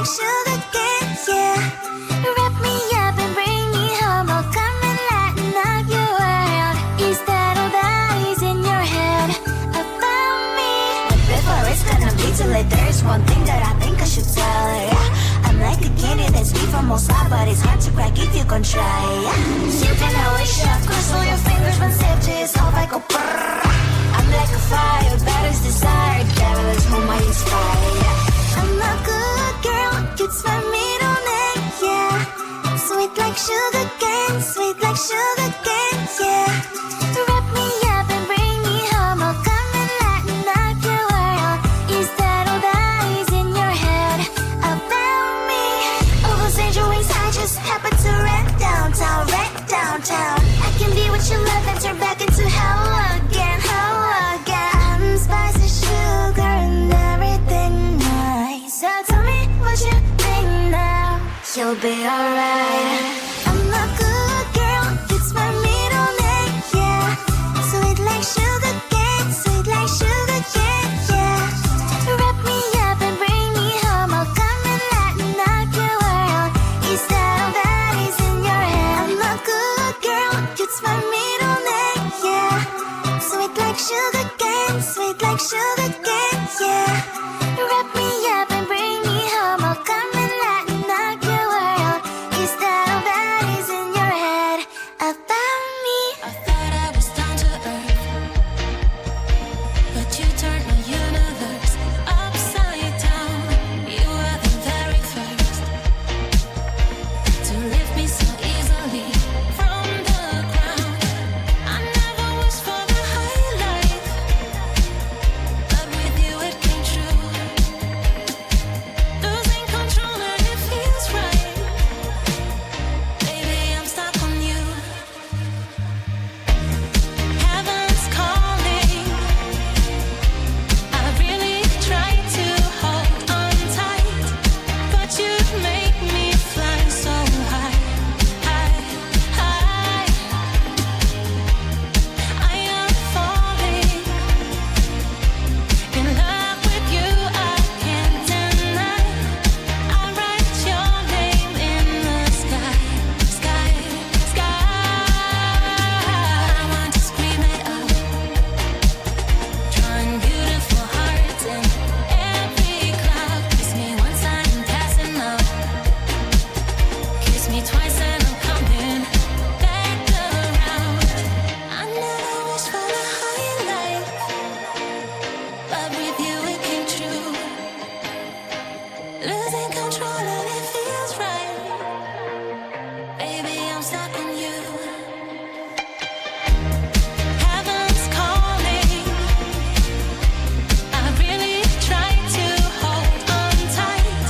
like sugar cane, yeah. Wrap me up and bring me home. I'll come and lighten up your world. Is that all that is in your head about me? But before it's gonna be too late, there's one thing that I think I should tell her, yeah. I'm like a candy that's sweet from all sides, but it's hard to crack if you can try, yeah. You can always shove, cross all your fingers when safety is off, I go brrrr. I'm like a fire, bad as desire, devil is whom I inspire, yeah. I'm a good girl, it's my middle name, yeah. Sweet like sugar cane, sweet like sugar cane, yeah. Wrap me up and bring me home. I'll come and lighten up your world. Is that all that is in your head about me? All those angel wings I just happen to rent downtown, I can be what you love and turn back into hell again, spicy sugar and everything nice. So tell me what you think now. You'll be alright. I'm a good girl, it's my middle name, yeah. Sweet like sugar cane, sweet like sugar cane, yeah. Wrap me up and bring me home. I'll come and lighten up your world. Is that all that is in your head? I'm a good girl, it's my middle name, yeah. Sweet like sugar cane, sweet like sugar cane, yeah. Wrap me up and bring me home. I'll come and lighten up your world. Is that all that is in your head about me? I thought I was down to earth, but you turned my universe upside down. You were the very first to lift me so easily from the ground. I never wished for the high life, but with you it came true. Losing control and it feels right. Baby, I'm stuck on you. Heaven's calling. I really tried to hold on tight, but you'd make me fly so high, high, high. I am falling in love with you, I can't deny. I write your name in the sky, sky, sky. I want to scream it out, drawing beautiful hearts in every cloud. Kiss me once I'm passing out, kiss me twice and I'm coming back around. I never wished for the high life, but with you it came true. Losing control and it feels right. Baby, I'm stuck on you. Heaven's calling. I really tried to hold on tight,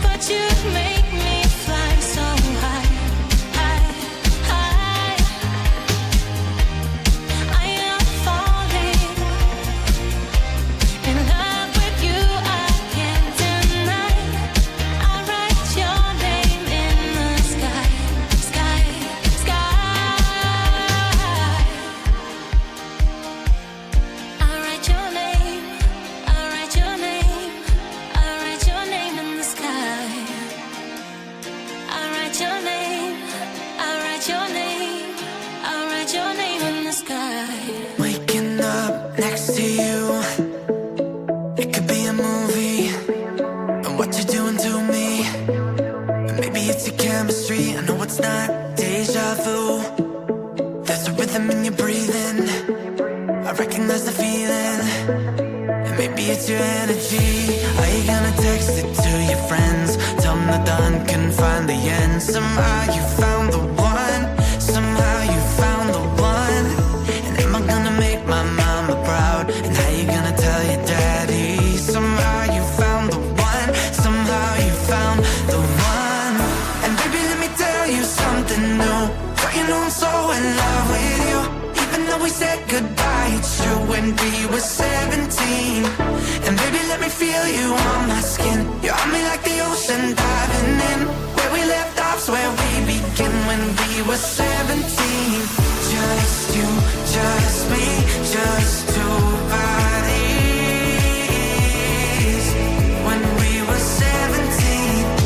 but you'd make me fly so high, high, high. I am falling in love with you, I can't deny. I write your name in the sky, sky, sky. I write your name, I write your name, I write your name in the sky. I write your name, I write your name, I write your name in the sky. Waking up next to you, it could be a movie, and what you're doing to me. And maybe it's your chemistry, I know it's not deja vu. There's a rhythm in your breathing, I recognize the feeling. And maybe it's your energy. Are you gonna text it to your friends? Tell them the dawn can find the end. Somehow you found the one, somehow you found the one. And am I gonna make my mama proud? And how you gonna tell your daddy? Somehow you found the one, somehow you found the one. And baby, let me tell you something new. Don't you know I'm so in love with you? Even though we said goodbye, it's true when we were 17. And baby, let me feel you on my skin. You're on me like the ocean, diving in. Where we left off's where we begin, when we were 17. Just you, just me, just two bodies. When we were 17.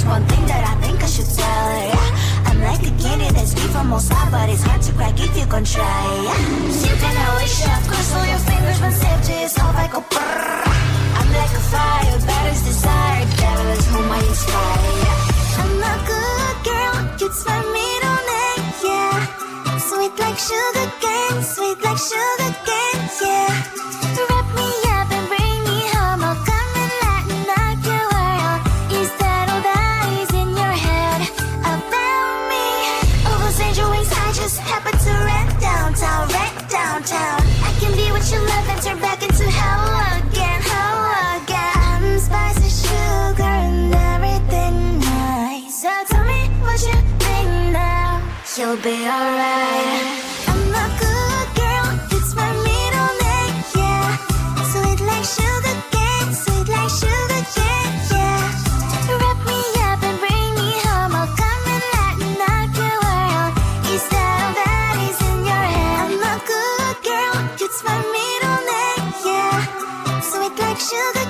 one thing that I think I should tell her. I'm like the candy that's sweet from outside, but it's hard to crack if you can try. Sienten a wish, of course, all your fingers when saved is all like a brrr. I'm like a fire, bad as desire, devil is whom I inspire. I'm a good girl, it's my middle name, yeah. Sweet like sugar cane, sweet like sugar cane, yeah. Wrap me up and bring me home, I'll come and lighten up your world. Is that all that is in your head about me? Oh, those angel wings, I just happen to rent downtown, rent downtown. I can be what you love and turn back into hell again, hell again. I'm spicy sugar and everything nice. So tell me what you think now, you'll be alright. I'm a good girl, it's my middle name, yeah. Sweet like sugar cane, sweet like sugar cane, yeah. Wrap me up and bring me home, I'll come and lighten up your world. Is that all that is in your head? I'm a good girl, it's my middle name, yeah. Sweet like sugar